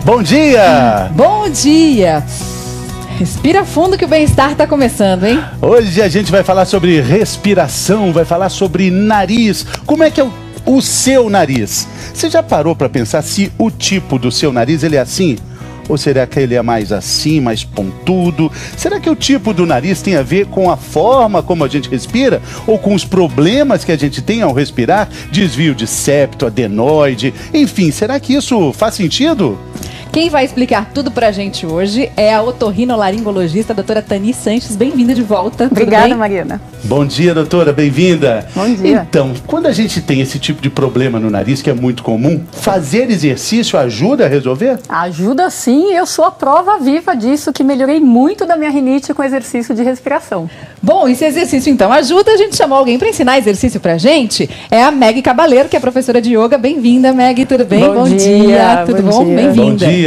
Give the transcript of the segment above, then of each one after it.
Bom dia! Bom dia! Respira fundo que o bem-estar está começando, hein? Hoje a gente vai falar sobre respiração, vai falar sobre nariz. Como é que é o seu nariz? Você já parou para pensar se o tipo do seu nariz ele é assim? Ou será que ele é mais assim, mais pontudo? Será que o tipo do nariz tem a ver com a forma como a gente respira? Ou com os problemas que a gente tem ao respirar? Desvio de septo, adenoide, enfim, será que isso faz sentido? Quem vai explicar tudo pra gente hoje é a otorrinolaringologista, a doutora Tani Sanches. Bem-vinda de volta. Obrigada, Mariana. Bom dia, doutora. Bem-vinda. Bom dia. Então, quando a gente tem esse tipo de problema no nariz, que é muito comum, fazer exercício ajuda a resolver? Ajuda sim, eu sou a prova viva disso, que melhorei muito da minha rinite com exercício de respiração. Bom, e se exercício então ajuda, a gente chamou alguém para ensinar exercício pra gente. É a Meg Cabaleiro, que é professora de yoga. Bem-vinda, Meg. Tudo bem? Bom dia. Tudo bom? Bem-vinda. Bom dia.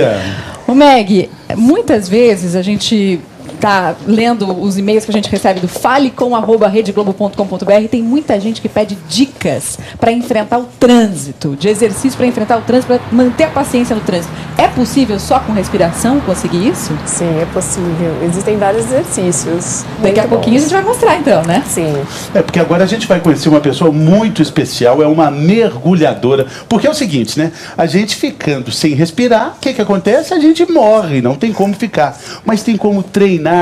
Ô Meg, muitas vezes a gente tá lendo os e-mails que a gente recebe do falecom@redeglobo.com.br, tem muita gente que pede dicas para enfrentar o trânsito, de exercício para enfrentar o trânsito, para manter a paciência no trânsito. É possível só com respiração conseguir isso? Sim, é possível. Existem vários exercícios. Daqui a pouquinho a gente vai mostrar então, né? Sim. É porque agora a gente vai conhecer uma pessoa muito especial, é uma mergulhadora. Porque é o seguinte, né? A gente ficando sem respirar, o que acontece? A gente morre, não tem como ficar. Mas tem como treinar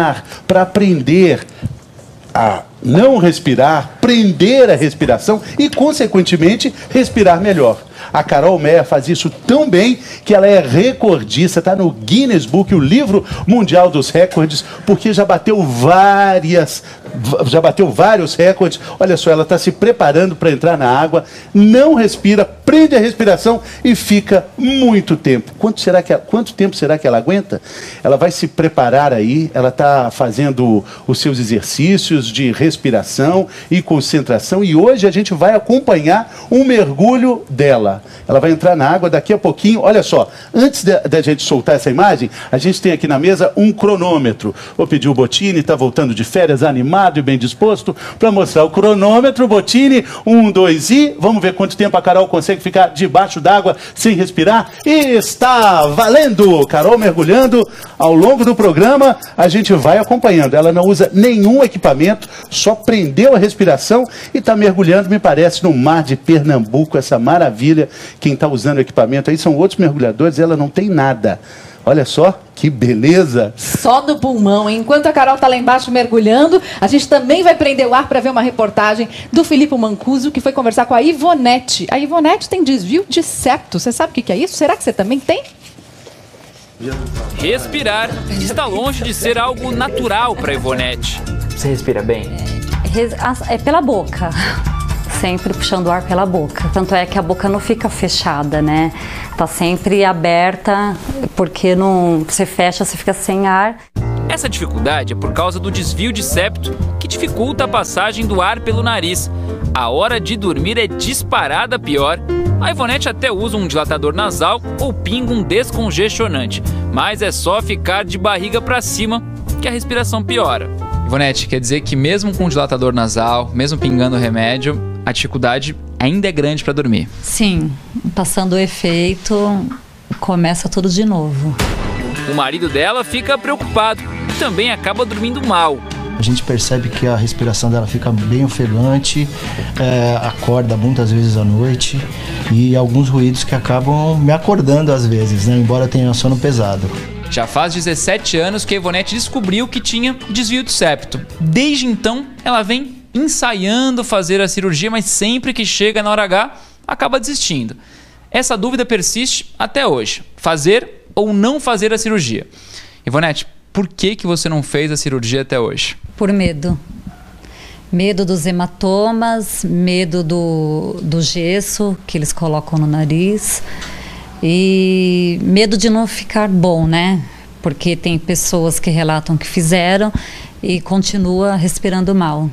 para aprender a não respirar, prender a respiração e, consequentemente, respirar melhor. A Carol Meyer faz isso tão bem que ela é recordista, está no Guinness Book, o livro mundial dos recordes, porque já bateu vários recordes. Olha só, ela está se preparando para entrar na água, não respira, prende a respiração e fica muito tempo. Quanto tempo será que ela aguenta? Ela vai se preparar aí, ela está fazendo os seus exercícios de respiração e concentração e hoje a gente vai acompanhar um mergulho dela. Ela vai entrar na água daqui a pouquinho. Olha só, antes da gente soltar essa imagem, a gente tem aqui na mesa um cronômetro. Vou pedir o Bottini, está voltando de férias, animado e bem disposto, para mostrar o cronômetro. Bottini, 1, 2 e... Vamos ver quanto tempo a Carol consegue ficar debaixo d'água sem respirar. E está valendo! Carol mergulhando ao longo do programa. A gente vai acompanhando. Ela não usa nenhum equipamento, só prendeu a respiração e está mergulhando, me parece, no mar de Pernambuco, essa maravilha. Quem está usando o equipamento aí são outros mergulhadores, ela não tem nada. Olha só, que beleza! Só no pulmão, hein? Enquanto a Carol está lá embaixo mergulhando, a gente também vai prender o ar para ver uma reportagem do Filipe Mancuso, que foi conversar com a Ivonete. A Ivonete tem desvio de septo. Você sabe o que é isso? Será que você também tem? Respirar está longe de ser algo natural para Ivonete. Você respira bem? É pela boca. Sempre puxando o ar pela boca. Tanto é que a boca não fica fechada, né? Tá sempre aberta, porque não você fecha, você fica sem ar. Essa dificuldade é por causa do desvio de septo, que dificulta a passagem do ar pelo nariz. A hora de dormir é disparada pior. A Ivonete até usa um dilatador nasal ou pinga um descongestionante, mas é só ficar de barriga para cima que a respiração piora. Ivonete, quer dizer que mesmo com o dilatador nasal, mesmo pingando o remédio, a dificuldade ainda é grande para dormir? Sim, passando o efeito, começa tudo de novo. O marido dela fica preocupado e também acaba dormindo mal. A gente percebe que a respiração dela fica bem ofegante, acorda muitas vezes à noite e alguns ruídos que acabam me acordando às vezes, né? Embora tenha sono pesado. Já faz 17 anos que a Ivonete descobriu que tinha desvio de septo. Desde então, ela vem ensaiando fazer a cirurgia, mas sempre que chega na hora H, acaba desistindo. Essa dúvida persiste até hoje. Fazer ou não fazer a cirurgia? Ivonete, por que você não fez a cirurgia até hoje? Por medo. Medo dos hematomas, medo do gesso que eles colocam no nariz e medo de não ficar bom, né? Porque tem pessoas que relatam que fizeram e continua respirando mal.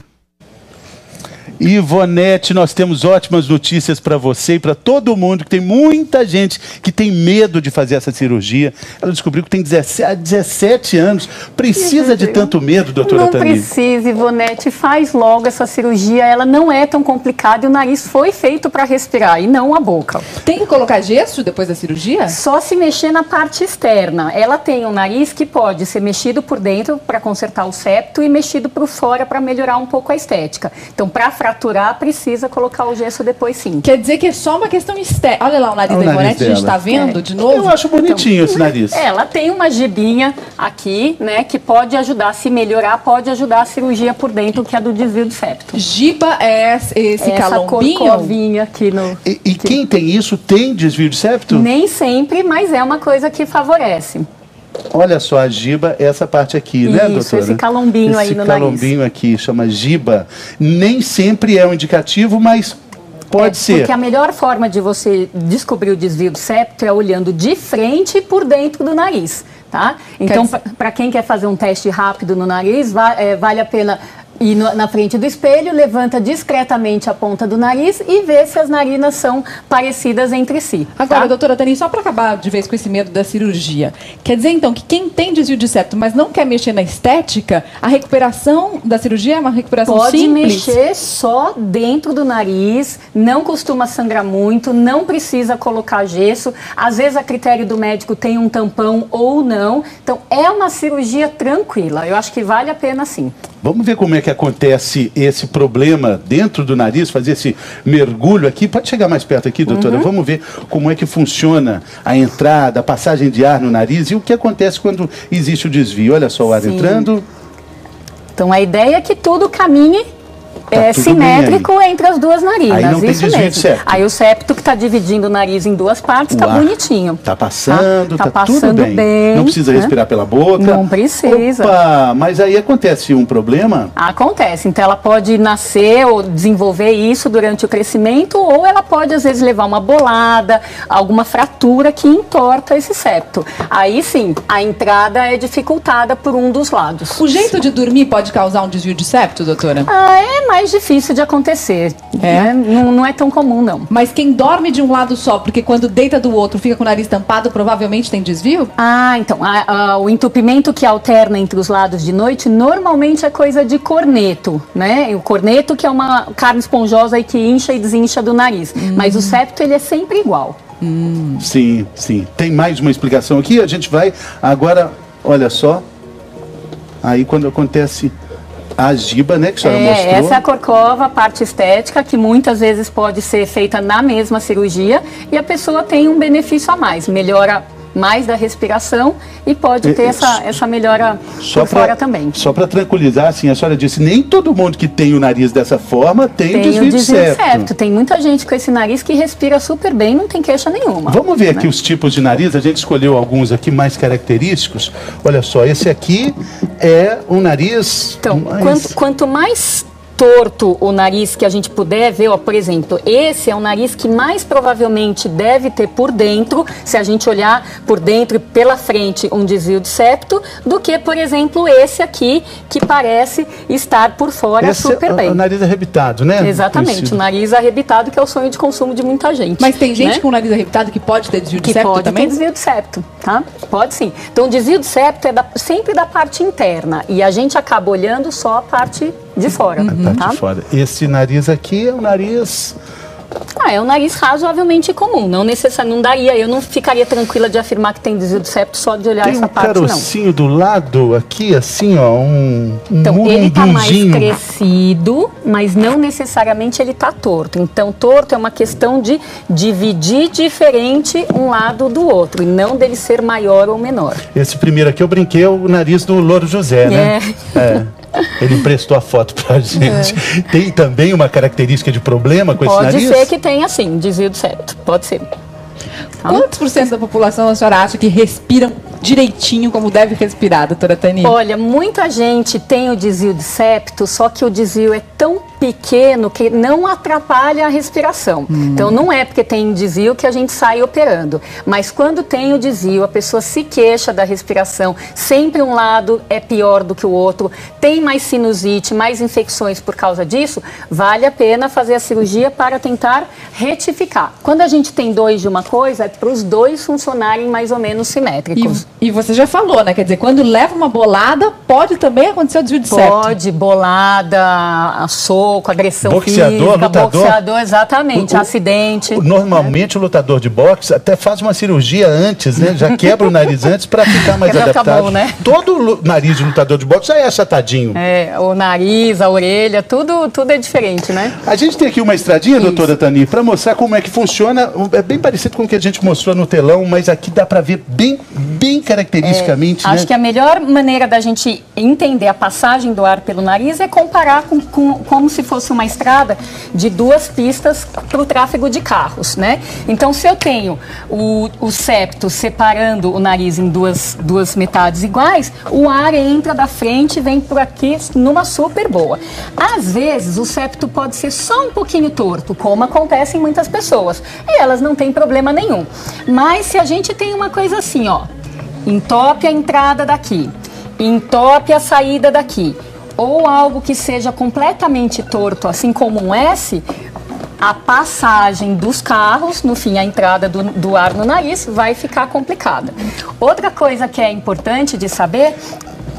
Ivonete, nós temos ótimas notícias para você e para todo mundo, que tem muita gente que tem medo de fazer essa cirurgia. Ela descobriu que tem 17 anos. Precisa de tanto medo, doutora Tani? Não precisa, Ivonete. Faz logo essa cirurgia. Ela não é tão complicada e o nariz foi feito para respirar e não a boca. Tem que colocar gesso depois da cirurgia? Só se mexer na parte externa. Ela tem um nariz que pode ser mexido por dentro para consertar o septo e mexido por fora para melhorar um pouco a estética. Então, para fraturar, precisa colocar o gesso depois, sim. Quer dizer que é só uma questão estética. Olha lá o nariz da Ivonete, a gente está vendo de novo. Eu acho bonitinho esse nariz. Ela tem uma gibinha aqui, né, que pode ajudar, se melhorar, pode ajudar a cirurgia por dentro, que é do desvio do septo. Giba é esse calombinho? Essa corcovinha aqui no... E quem tem isso tem desvio de septo? Nem sempre, mas é uma coisa que favorece. Olha só, a giba é essa parte aqui, né, doutora? Isso, esse calombinho aí no nariz. Esse calombinho aqui, chama giba. Nem sempre é um indicativo, mas pode ser. Porque a melhor forma de você descobrir o desvio do septo é olhando de frente e por dentro do nariz, tá? Então, para quem quer fazer um teste rápido no nariz, vale a pena ir na frente do espelho, levanta discretamente a ponta do nariz e vê se as narinas são parecidas entre si. Agora, doutora Tani, só para acabar de vez com esse medo da cirurgia, quer dizer então que quem tem desvio de septo, mas não quer mexer na estética, a recuperação da cirurgia é uma recuperação simples? Pode mexer só dentro do nariz, não costuma sangrar muito, não precisa colocar gesso, às vezes a critério do médico tem um tampão ou não, então é uma cirurgia tranquila, eu acho que vale a pena sim. Vamos ver como é que acontece esse problema dentro do nariz, fazer esse mergulho aqui. Pode chegar mais perto aqui, doutora? Vamos ver como é que funciona a entrada, a passagem de ar no nariz e o que acontece quando existe o desvio. Olha só o ar entrando. Então a ideia é que tudo caminhe simétrico entre as duas narinas. Aí não tem isso desvio mesmo. de septo. Aí o septo que está dividindo o nariz em duas partes está bonitinho. Está passando, tá tudo bem. Não precisa respirar pela boca. Não precisa. Opa, mas aí acontece um problema? Acontece. Então ela pode nascer ou desenvolver isso durante o crescimento ou ela pode às vezes levar uma bolada, alguma fratura que entorta esse septo. Aí sim, a entrada é dificultada por um dos lados. O jeito de dormir pode causar um desvio de septo, doutora? É mais difícil de acontecer. Né? Não é tão comum, não. Mas quem dorme de um lado só, porque quando deita do outro fica com o nariz tampado, provavelmente tem desvio? Então, o entupimento que alterna entre os lados de noite normalmente é coisa de corneto, né? O corneto que é uma carne esponjosa aí que incha e desincha do nariz. Mas o septo, ele é sempre igual. Sim, sim. Tem mais uma explicação aqui? A gente vai agora, olha só. Aí quando acontece a giba, né, que a senhora mostrou. Essa é a corcova, a parte estética, que muitas vezes pode ser feita na mesma cirurgia e a pessoa tem um benefício a mais, melhora mais da respiração e pode ter essa melhora por fora também. Só para tranquilizar, assim, a senhora disse, nem todo mundo que tem o nariz dessa forma tem o desvio de septo. Tem muita gente com esse nariz que respira super bem, não tem queixa nenhuma. Vamos ver aqui os tipos de nariz, a gente escolheu alguns aqui mais característicos. Olha só, esse aqui é um nariz... Então, quanto mais torto o nariz que a gente puder ver, ó, por exemplo, esse é o nariz que mais provavelmente deve ter por dentro, se a gente olhar por dentro e pela frente um desvio de septo, do que, por exemplo, esse aqui, que parece estar por fora super bem. O nariz arrebitado, né? Exatamente, Conhecido. O nariz arrebitado, que é o sonho de consumo de muita gente. Mas tem gente com o nariz arrebitado que pode ter desvio de septo também? Pode ter desvio de septo, tá? Pode sim. Então, o desvio de septo é sempre da parte interna e a gente acaba olhando só a parte de fora. Tá de fora. Esse nariz aqui é um nariz... É um nariz razoavelmente comum. Não daria, eu não ficaria tranquila de afirmar que tem desvio de septo só de olhar essa parte, não. Tem um carocinho do lado aqui, assim, ó, Então, ele tá mais crescido, mas não necessariamente ele tá torto. Então, torto é uma questão de dividir diferente um lado do outro, e não dele ser maior ou menor. Esse primeiro aqui eu brinquei, é o nariz do Louro José, né? Ele emprestou a foto pra gente. Tem também uma característica de problema com esse nariz? Pode ser que tenha, sim, desvio de septo. Pode ser. Quantos por cento da população a senhora acha que respiram direitinho como deve respirar, doutora Tani? Olha, muita gente tem o desvio de septo, só que o desvio é tão pequeno que não atrapalha a respiração. Então não é porque tem desvio que a gente sai operando, mas quando tem o desvio, a pessoa se queixa da respiração, sempre um lado é pior do que o outro, tem mais sinusite, mais infecções por causa disso, vale a pena fazer a cirurgia para tentar retificar. Quando a gente tem dois de uma coisa, é para os dois funcionarem mais ou menos simétricos. E você já falou, né? Quer dizer, quando leva uma bolada, pode também acontecer o desvio de septo. Pode, bolada, soco, agressão boxeador, física, lutador. Boxeador, exatamente, acidente. Normalmente o lutador de boxe até faz uma cirurgia antes, né? Já quebra o nariz antes para ficar mais Quebra, adaptado. tá bom, né? Todo nariz de lutador de boxe já é achatadinho. É, o nariz, a orelha, tudo é diferente, né? A gente tem aqui uma estradinha, doutora Tani, para mostrar como é que funciona. É bem parecido com o que a gente mostrou no telão, mas aqui dá para ver bem caracteristicamente. Acho que a melhor maneira da gente entender a passagem do ar pelo nariz é comparar com como se fosse uma estrada de duas pistas para o tráfego de carros, né? Então, se eu tenho o septo separando o nariz em duas metades iguais, o ar entra da frente e vem por aqui numa super boa. Às vezes, o septo pode ser só um pouquinho torto, como acontece em muitas pessoas, e elas não têm problema nenhum. Mas se a gente tem uma coisa assim, ó, entope a entrada daqui, entope a saída daqui, ou algo que seja completamente torto, assim como um S, a passagem dos carros, no fim, a entrada do ar no nariz, vai ficar complicada. Outra coisa que é importante de saber...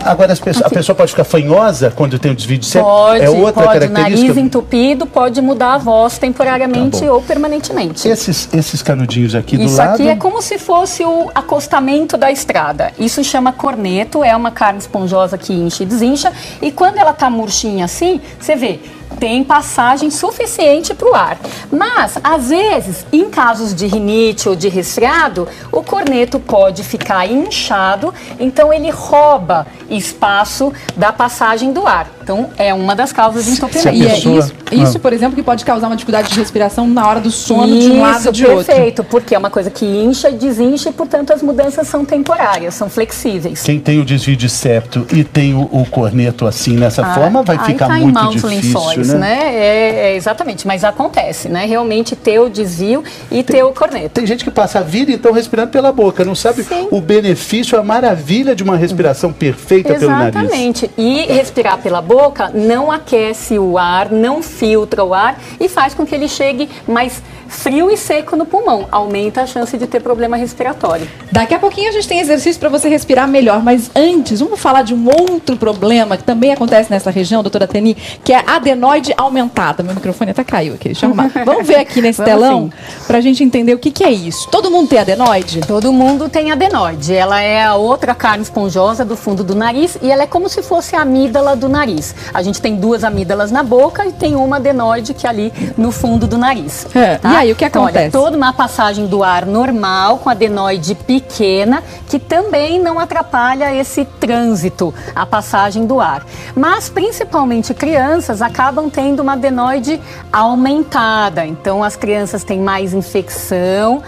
Agora, a pessoa pode ficar fanhosa quando tem o desvio de septo? Pode, é outra pode. característica? Nariz entupido pode mudar a voz temporariamente ou permanentemente. Esses canudinhos aqui do lado... Isso aqui é como se fosse o acostamento da estrada. Isso chama corneto, é uma carne esponjosa que incha e desincha. E quando ela tá murchinha assim, você vê... tem passagem suficiente para o ar. Mas, às vezes, em casos de rinite ou de resfriado, o corneto pode ficar inchado, então ele rouba espaço da passagem do ar. Então, é uma das causas de entupimento. E é isso, por exemplo, que pode causar uma dificuldade de respiração na hora do sono de um lado ou de outro. Perfeito, porque é uma coisa que incha e desincha e, portanto, as mudanças são temporárias, são flexíveis. Quem tem o desvio de septo e tem o corneto assim, nessa forma, vai ficar muito difícil, né? Exatamente, mas acontece, né? Realmente ter o desvio e ter o corneto. Tem gente que passa a vida, então, respirando pela boca, não sabe o benefício, a maravilha de uma respiração perfeita pelo nariz. Exatamente, e respirar pela boca não aquece o ar, não filtra o ar e faz com que ele chegue mais frio e seco no pulmão, aumenta a chance de ter problema respiratório. Daqui a pouquinho a gente tem exercício para você respirar melhor, mas antes, vamos falar de um outro problema que também acontece nessa região, doutora Tani, que é a adenoide aumentada. Meu microfone até caiu aqui, deixa eu arrumar. Vamos ver aqui nesse telão para a gente entender o que é isso. Todo mundo tem adenoide? Todo mundo tem adenoide. Ela é a outra carne esponjosa do fundo do nariz e ela é como se fosse a amígdala do nariz. A gente tem duas amígdalas na boca e tem uma adenoide que é ali no fundo do nariz. Tá? E aí, o que acontece? Olha, toda uma passagem do ar normal, com adenoide pequena, que também não atrapalha esse trânsito, a passagem do ar. Mas, principalmente crianças, acabam tendo uma adenoide aumentada. Então, as crianças têm mais infecção,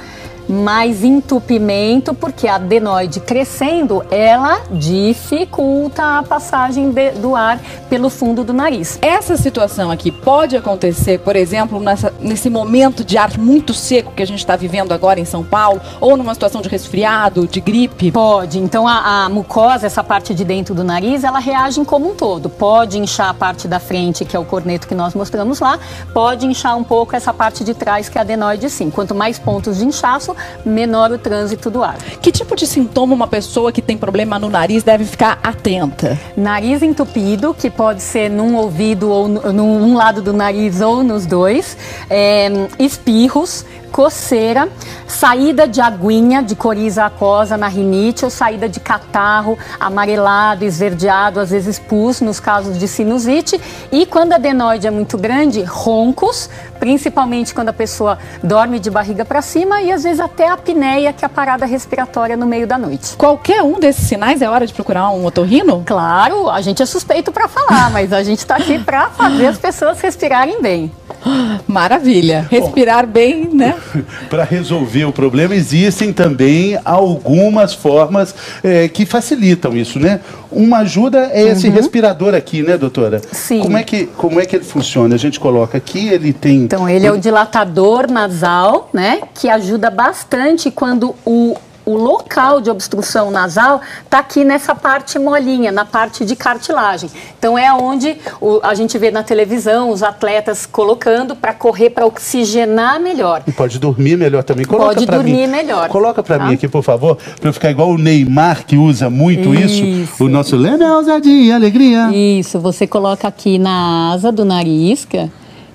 mais entupimento, porque a adenoide crescendo, ela dificulta a passagem do ar pelo fundo do nariz. Essa situação aqui pode acontecer, por exemplo, nesse momento de ar muito seco que a gente está vivendo agora em São Paulo, ou numa situação de resfriado, de gripe? Pode. Então, a mucosa, essa parte de dentro do nariz, ela reage como um todo. Pode inchar a parte da frente, que é o corneto que nós mostramos lá, pode inchar um pouco essa parte de trás, que é a adenoide, sim. Quanto mais pontos de inchaço, menor o trânsito do ar. Que tipo de sintoma uma pessoa que tem problema no nariz deve ficar atenta? Nariz entupido, que pode ser num ouvido ou num lado do nariz ou nos dois. Espirros, coceira, saída de aguinha, de coriza aquosa na rinite ou saída de catarro, amarelado, esverdeado, às vezes pus, nos casos de sinusite. E quando a adenoide é muito grande, roncos, principalmente quando a pessoa dorme de barriga para cima e às vezes até a apneia, que é a parada respiratória no meio da noite. Qualquer um desses sinais é hora de procurar um otorrino? Claro, a gente é suspeito para falar, mas a gente está aqui para fazer as pessoas respirarem bem. Maravilha. Respirar bem, né? Para resolver o problema, existem também algumas formas que facilitam isso, né? Uma ajuda é esse respirador aqui, né, doutora? Sim. Como é que ele funciona? A gente coloca aqui, ele tem... Então, ele é o dilatador nasal, né? Que ajuda bastante quando o local de obstrução nasal está aqui nessa parte molinha, na parte de cartilagem. Então é onde a gente vê na televisão os atletas colocando para correr, para oxigenar melhor. E pode dormir melhor também. Pode dormir melhor. Coloca para mim aqui, por favor, para eu ficar igual o Neymar, que usa muito isso. O nosso lema é ousadia, alegria. Isso, você coloca aqui na asa do nariz,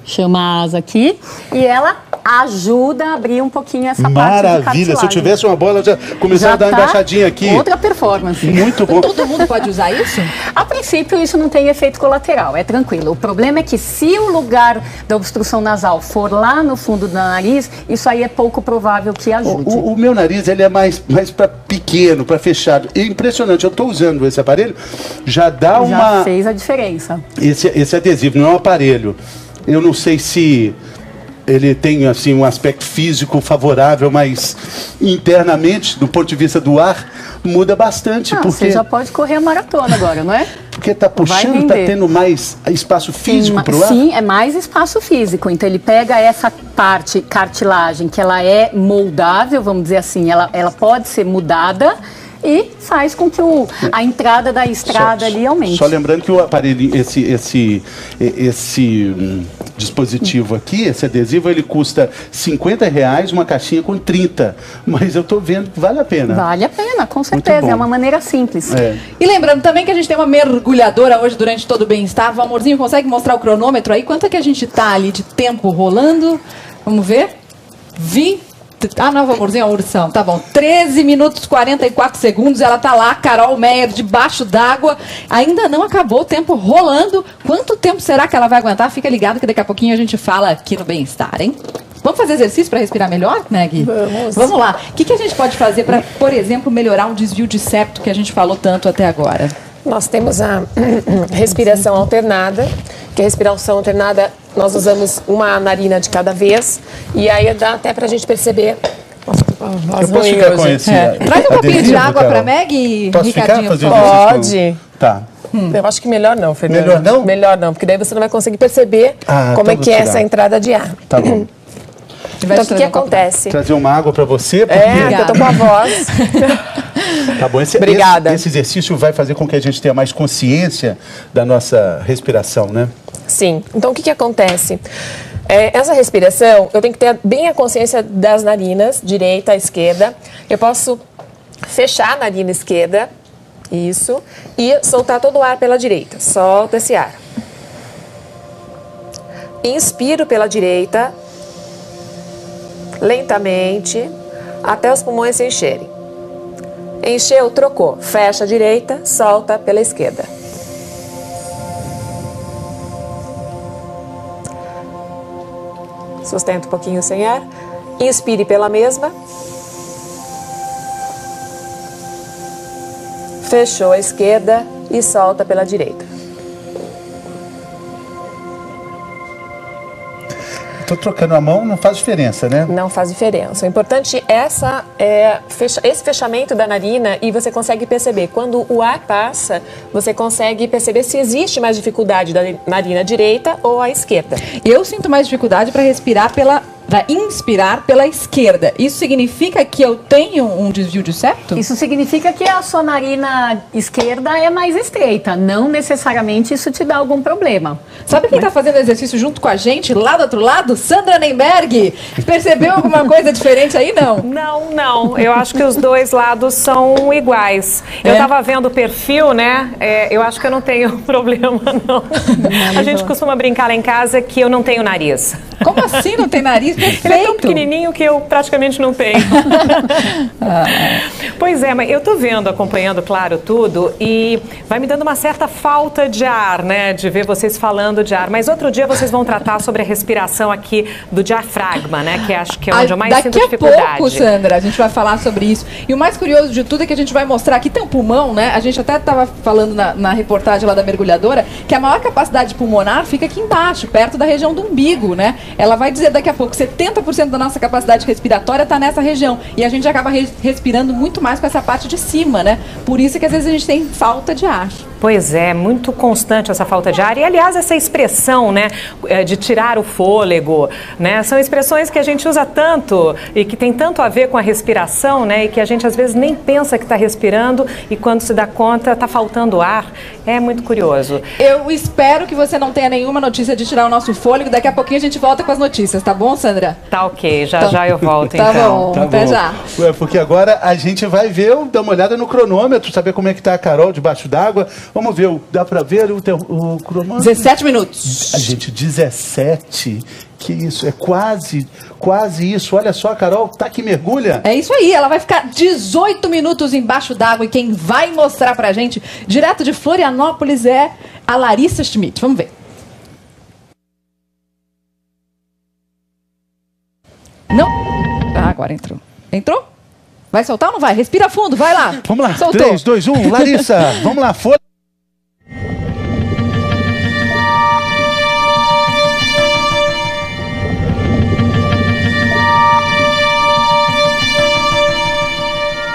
chama a asa aqui, e ela ajuda a abrir um pouquinho essa parte de cartilagem. Maravilha, se eu tivesse uma bola, eu já começava a dar uma embaixadinha aqui. Outra performance. Muito bom. Todo mundo pode usar isso? A princípio, isso não tem efeito colateral, é tranquilo. O problema é que se o lugar da obstrução nasal for lá no fundo do nariz, isso aí é pouco provável que ajude. O meu nariz, ele é mais para pequeno, para fechado. É impressionante, eu estou usando esse aparelho, já fez a diferença. Esse adesivo, não é um aparelho. Eu não sei se ele tem assim um aspecto físico favorável, mas internamente, do ponto de vista do ar, muda bastante. Porque você já pode correr a maratona agora, não é? Porque está puxando, está tendo mais espaço físico para o ar? Sim, é mais espaço físico. Então ele pega essa parte cartilagem, que ela é moldável, vamos dizer assim, ela pode ser mudada, e faz com que a entrada da estrada ali aumente. Só lembrando que o aparelho, esse dispositivo aqui, esse adesivo, ele custa R$50, uma caixinha com 30. Mas eu estou vendo que vale a pena. Vale a pena, com certeza. É uma maneira simples. E lembrando também que a gente tem uma mergulhadora hoje durante todo o bem-estar. O Amorzinho consegue mostrar o cronômetro aí? Quanto é que a gente está ali de tempo rolando? Vamos ver? Não, Amorzinho, é uma ursão. Tá bom. 13 minutos 44 segundos. Ela tá lá, Carol Meyer, debaixo d'água. Ainda não acabou o tempo rolando. Quanto tempo será que ela vai aguentar? Fica ligado que daqui a pouquinho a gente fala aqui no Bem-Estar, hein? Vamos fazer exercício para respirar melhor, né, Gui? Vamos lá. O que a gente pode fazer para, por exemplo, melhorar um desvio de septo que a gente falou tanto até agora? Nós temos a respiração alternada, que a respiração alternada nós usamos uma narina de cada vez, e aí dá até pra gente perceber. Eu posso ficar com esse Traz um copinho de água pra Meg, posso Ricardinho. Pode. Tá. Eu acho que melhor não, Fernanda. Melhor não? Melhor não, porque daí você não vai conseguir perceber como é que é essa entrada de ar. Tá bom. Então o que acontece? Trazer uma água pra você, porque... eu tô com a voz. Tá bom, Obrigada. Esse exercício vai fazer com que a gente tenha mais consciência da nossa respiração, né? Sim. Então, o que acontece? Essa respiração, eu tenho que ter bem a consciência das narinas, direita, esquerda. Eu posso fechar a narina esquerda, isso, e soltar todo o ar pela direita. Solta esse ar. Inspiro pela direita, lentamente, até os pulmões se encherem. Encheu, trocou. Fecha a direita, solta pela esquerda. Sustenta um pouquinho sem ar. Inspire pela mesma. Fechou a esquerda e solta pela direita. Tô trocando a mão, não faz diferença, né? Não faz diferença. O importante é esse fechamento da narina, e você consegue perceber. Quando o ar passa, você consegue perceber se existe mais dificuldade da narina direita ou à esquerda. Eu sinto mais dificuldade para inspirar pela esquerda. Isso significa que eu tenho um desvio de septo? Isso significa que a sua narina esquerda é mais estreita. Não necessariamente isso te dá algum problema. Sabe quem está fazendo exercício junto com a gente, lá do outro lado? Sandra Nemberg. Percebeu alguma coisa diferente aí, não? Não. Eu acho que os dois lados são iguais. Eu estava vendo o perfil, né? Eu acho que eu não tenho problema, não. A gente costuma brincar lá em casa que eu não tenho nariz. Como assim não tem nariz? Ele é tão pequenininho que eu praticamente não tenho. Pois é, mas eu tô vendo, acompanhando, claro, tudo, e vai me dando uma certa falta de ar, né, de ver vocês falando de ar. Mas outro dia vocês vão tratar sobre a respiração aqui do diafragma, né, que acho que é onde eu mais sinto dificuldade. Daqui a pouco, Sandra, a gente vai falar sobre isso. E o mais curioso de tudo é que a gente vai mostrar, aqui tem um pulmão, né, a gente até estava falando na reportagem lá da mergulhadora, que a maior capacidade pulmonar fica aqui embaixo, perto da região do umbigo, né. Ela vai dizer daqui a pouco, 70% da nossa capacidade respiratória está nessa região. E a gente acaba respirando muito mais com essa parte de cima, né. Por isso que às vezes a gente tem falta de ar. Pois é, muito constante essa falta de ar. E, aliás, essa expressão, né, de tirar o fôlego, né, são expressões que a gente usa tanto e que tem tanto a ver com a respiração, né, e que a gente às vezes nem pensa que está respirando e quando se dá conta está faltando ar. É muito curioso. Eu espero que você não tenha nenhuma notícia de tirar o nosso fôlego. Daqui a pouquinho a gente volta com as notícias, tá bom, Sandra? Tá ok, já eu volto tá então. Bom, Tá até bom. já. Ué, porque agora a gente vai ver, dar uma olhada no cronômetro, saber como é que tá a Carol debaixo d'água. Vamos ver, dá pra ver o cronômetro? 17 minutos. A gente, 17. Que isso, é quase isso. Olha só, a Carol tá que mergulha. É isso aí, ela vai ficar 18 minutos embaixo d'água e quem vai mostrar pra gente, direto de Florianópolis, é a Larissa Schmidt. Vamos ver. Não? Ah, agora entrou. Entrou? Vai soltar ou não vai? Respira fundo, vai lá. Vamos lá, Soltou. 3, 2, 1, Larissa, vamos lá, folha.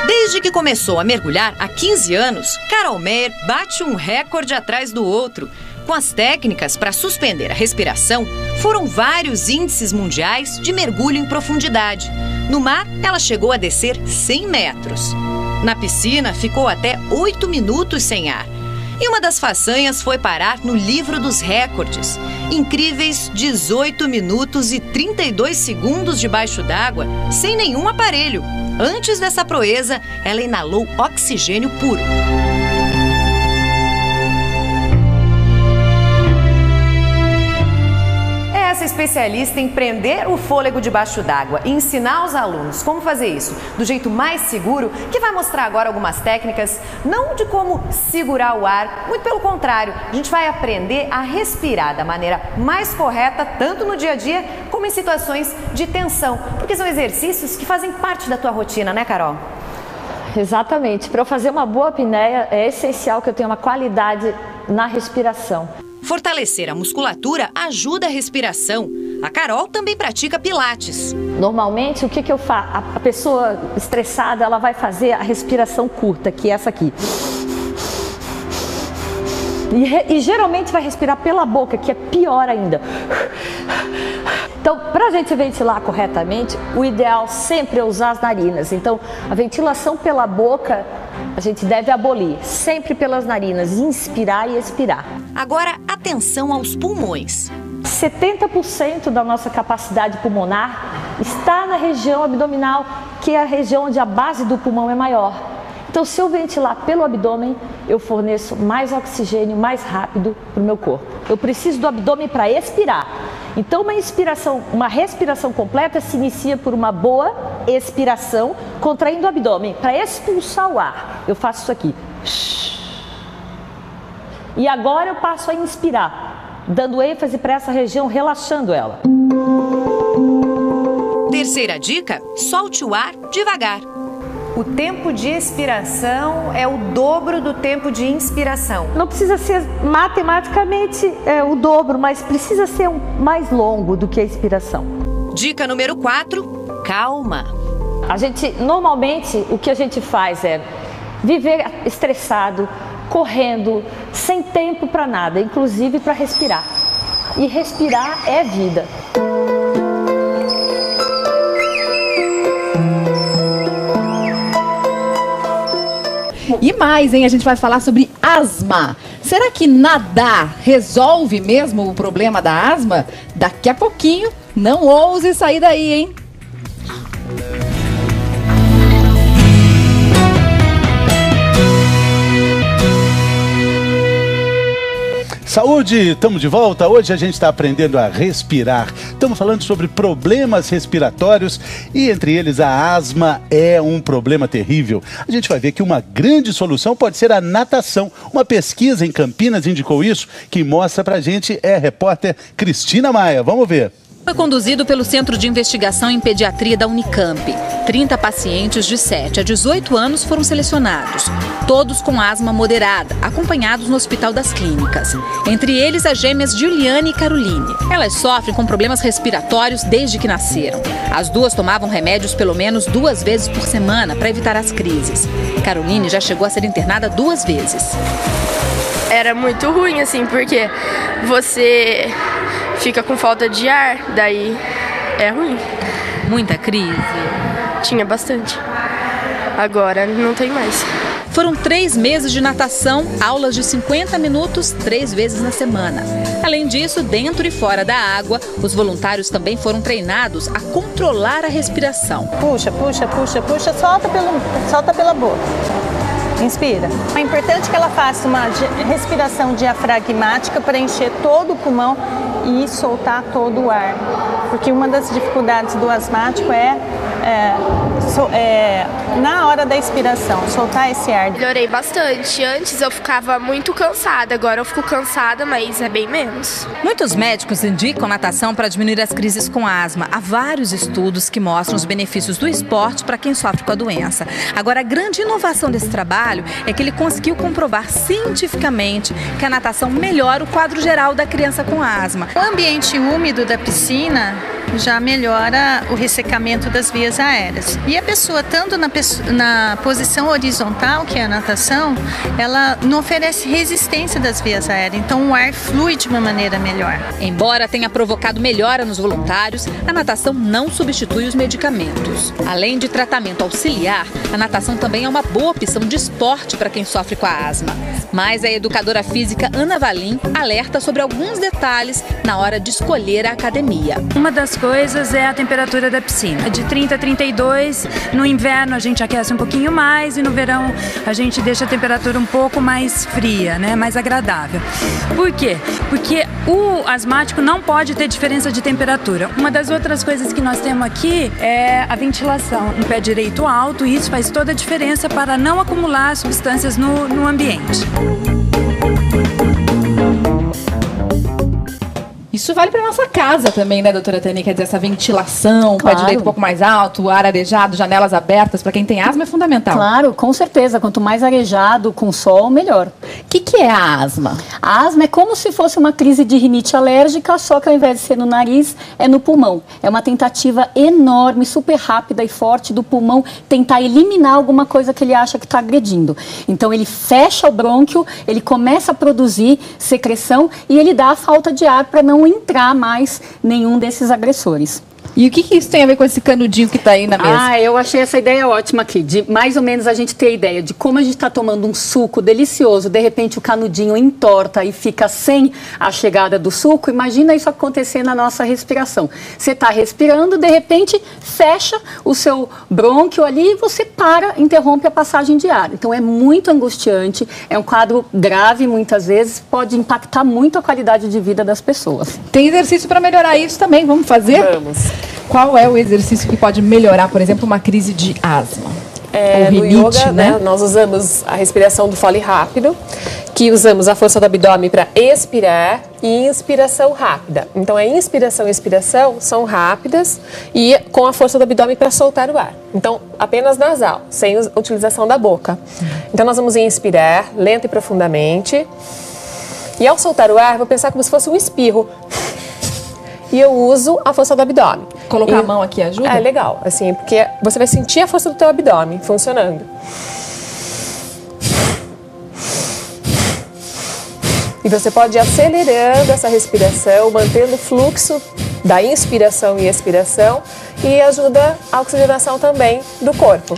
Desde que começou a mergulhar há 15 anos, Carol Meyer bate um recorde atrás do outro. Com as técnicas para suspender a respiração, foram vários índices mundiais de mergulho em profundidade. No mar, ela chegou a descer 100 metros. Na piscina, ficou até 8 minutos sem ar. E uma das façanhas foi parar no livro dos recordes. Incríveis 18 minutos e 32 segundos debaixo d'água, sem nenhum aparelho. Antes dessa proeza, ela inalou oxigênio puro. Essa especialista em prender o fôlego debaixo d'água e ensinar aos alunos como fazer isso do jeito mais seguro, que vai mostrar agora algumas técnicas, não de como segurar o ar, muito pelo contrário, a gente vai aprender a respirar da maneira mais correta, tanto no dia a dia como em situações de tensão, porque são exercícios que fazem parte da tua rotina, né, Carol? Exatamente. Para eu fazer uma boa apneia, é essencial que eu tenha uma qualidade na respiração. Fortalecer a musculatura ajuda a respiração. A Carol também pratica pilates. Normalmente, o que eu faço? A pessoa estressada, ela vai fazer a respiração curta, que é essa aqui. E geralmente vai respirar pela boca, que é pior ainda. Então, para a gente ventilar corretamente, o ideal sempre é usar as narinas. Então, a ventilação pela boca, a gente deve abolir, sempre pelas narinas, inspirar e expirar. Agora, atenção aos pulmões. 70% da nossa capacidade pulmonar está na região abdominal, que é a região onde a base do pulmão é maior. Então, se eu ventilar pelo abdômen, eu forneço mais oxigênio mais rápido para o meu corpo. Eu preciso do abdômen para expirar. Então, uma respiração completa se inicia por uma boa expiração, contraindo o abdômen. Para expulsar o ar, eu faço isso aqui. E agora eu passo a inspirar, dando ênfase para essa região, relaxando ela. Terceira dica, solte o ar devagar. O tempo de expiração é o dobro do tempo de inspiração. Não precisa ser matematicamente o dobro, mas precisa ser mais longo do que a expiração. Dica número 4, calma. Normalmente, o que a gente faz é viver estressado, correndo, sem tempo para nada, inclusive para respirar. E respirar é vida. E mais, hein? A gente vai falar sobre asma. Será que nadar resolve mesmo o problema da asma? Daqui a pouquinho, não ouse sair daí, hein? Saúde, estamos de volta. Hoje a gente está aprendendo a respirar. Estamos falando sobre problemas respiratórios e entre eles a asma é um problema terrível. A gente vai ver que uma grande solução pode ser a natação. Uma pesquisa em Campinas indicou isso. Quem mostra pra gente é a repórter Cristina Maia. Vamos ver. Foi conduzido pelo Centro de Investigação em Pediatria da Unicamp. 30 pacientes de 7 a 18 anos foram selecionados, todos com asma moderada, acompanhados no Hospital das Clínicas. Entre eles, as gêmeas Juliane e Caroline. Elas sofrem com problemas respiratórios desde que nasceram. As duas tomavam remédios pelo menos 2 vezes por semana para evitar as crises. Caroline já chegou a ser internada 2 vezes. Era muito ruim, assim, porque você fica com falta de ar, daí é ruim. Muita crise? Tinha bastante. Agora não tem mais. Foram 3 meses de natação, aulas de 50 minutos, 3 vezes na semana. Além disso, dentro e fora da água, os voluntários também foram treinados a controlar a respiração. Puxa, puxa, puxa, puxa, solta pela boca. Inspira. É importante que ela faça uma respiração diafragmática para encher todo o pulmão e soltar todo o ar. Porque uma das dificuldades do asmático é na hora da expiração, soltar esse ar. Melhorei bastante. Antes eu ficava muito cansada, agora eu fico cansada, mas é bem menos. Muitos médicos indicam natação para diminuir as crises com asma. Há vários estudos que mostram os benefícios do esporte para quem sofre com a doença. Agora, a grande inovação desse trabalho é que ele conseguiu comprovar cientificamente que a natação melhora o quadro geral da criança com asma. O ambiente úmido da piscina já melhora o ressecamento das vias aéreas. E a pessoa, estando na posição horizontal, que é a natação, ela não oferece resistência das vias aéreas, então o ar flui de uma maneira melhor. Embora tenha provocado melhora nos voluntários, a natação não substitui os medicamentos. Além de tratamento auxiliar, a natação também é uma boa opção de esporte para quem sofre com a asma. Mas a educadora física Ana Valim alerta sobre alguns detalhes na hora de escolher a academia. Uma das coisas é a temperatura da piscina. De 30 a 32, no inverno a gente aquece um pouquinho mais e no verão a gente deixa a temperatura um pouco mais fria, né? Mais agradável. Por quê? Porque o asmático não pode ter diferença de temperatura. Uma das outras coisas que nós temos aqui é a ventilação. Um pé direito alto, e isso faz toda a diferença para não acumular substâncias no ambiente. Isso vale para nossa casa também, né, doutora Tânia? Quer dizer, essa ventilação, Claro. pé direito um pouco mais alto, ar arejado, janelas abertas, para quem tem asma é fundamental. Claro, com certeza. Quanto mais arejado, com sol, melhor. O que é a asma? A asma é como se fosse uma crise de rinite alérgica, só que ao invés de ser no nariz, é no pulmão. É uma tentativa enorme, super rápida e forte do pulmão tentar eliminar alguma coisa que ele acha que está agredindo. Então ele fecha o brônquio, ele começa a produzir secreção e ele dá a falta de ar para não entrar mais nenhum desses agressores. E o que isso tem a ver com esse canudinho que está aí na mesa? Eu achei essa ideia ótima aqui, de mais ou menos a gente ter a ideia de como a gente está tomando um suco delicioso, de repente o canudinho entorta e fica sem a chegada do suco. Imagina isso acontecer na nossa respiração. Você está respirando, de repente fecha o seu brônquio ali e você interrompe a passagem de ar. Então é muito angustiante, é um quadro grave muitas vezes, pode impactar muito a qualidade de vida das pessoas. Tem exercício para melhorar isso também, vamos fazer? Vamos. Qual é o exercício que pode melhorar, por exemplo, uma crise de asma? No yoga, né, nós usamos a respiração do Foley rápido, que usamos a força do abdômen para expirar e inspiração rápida. Então, a inspiração e expiração são rápidas e com a força do abdômen para soltar o ar. Então, apenas nasal, sem utilização da boca. Então, nós vamos inspirar lento e profundamente. E ao soltar o ar, vou pensar como se fosse um espirro. E eu uso a força do abdômen. Colocar a mão aqui ajuda? É legal, assim, porque você vai sentir a força do teu abdômen funcionando. E você pode ir acelerando essa respiração, mantendo o fluxo da inspiração e expiração e ajuda a oxigenação também do corpo.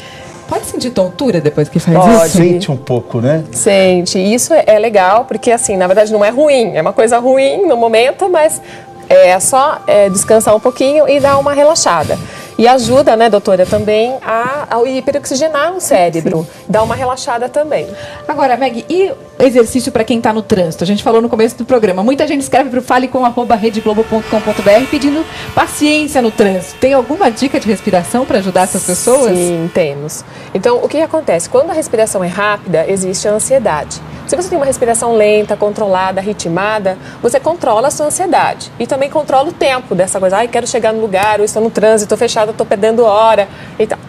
Pode sentir tontura depois que faz isso? Sente um pouco, né? Sente. E isso é legal, porque assim, na verdade não é ruim. É uma coisa ruim no momento, mas é só descansar um pouquinho e dar uma relaxada. E ajuda, né, doutora, também a hiperoxigenar o cérebro, dá uma relaxada também. Agora, Meg, e exercício para quem está no trânsito? A gente falou no começo do programa. Muita gente escreve para o fale@redeglobo.com.br pedindo paciência no trânsito. Tem alguma dica de respiração para ajudar essas pessoas? Sim, temos. Então, o que acontece? Quando a respiração é rápida, existe a ansiedade. Se você tem uma respiração lenta, controlada, ritmada, você controla a sua ansiedade. E também controla o tempo dessa coisa. Ai, quero chegar no lugar, eu estou no trânsito, estou fechado, estou perdendo hora.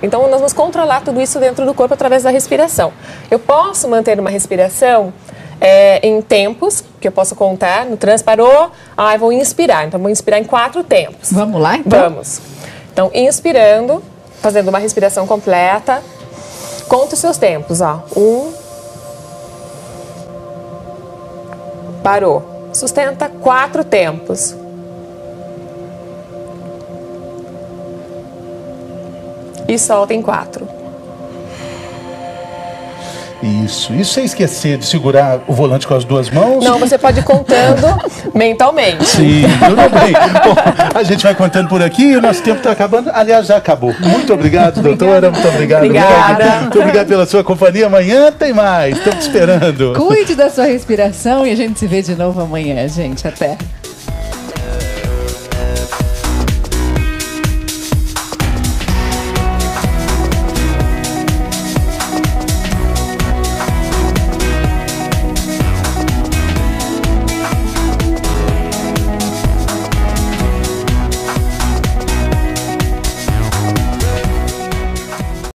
Então, nós vamos controlar tudo isso dentro do corpo através da respiração. Eu posso manter uma respiração em tempos, que eu posso contar. No trânsito, parou, vou inspirar. Então, vou inspirar em 4 tempos. Vamos lá, então? Vamos. Então, inspirando, fazendo uma respiração completa. Conta os seus tempos, 1... Parou. Sustenta 4 tempos. E solta em 4. Isso. E sem esquecer de segurar o volante com as 2 mãos? Não, você pode ir contando mentalmente. Sim, tudo bem. Bom, a gente vai contando por aqui e o nosso tempo está acabando. Aliás, já acabou. Muito obrigado, doutora. Muito obrigado. Obrigada. Muito obrigado pela sua companhia. Amanhã tem mais. Estamos esperando. Cuide da sua respiração e a gente se vê de novo amanhã, gente. Até.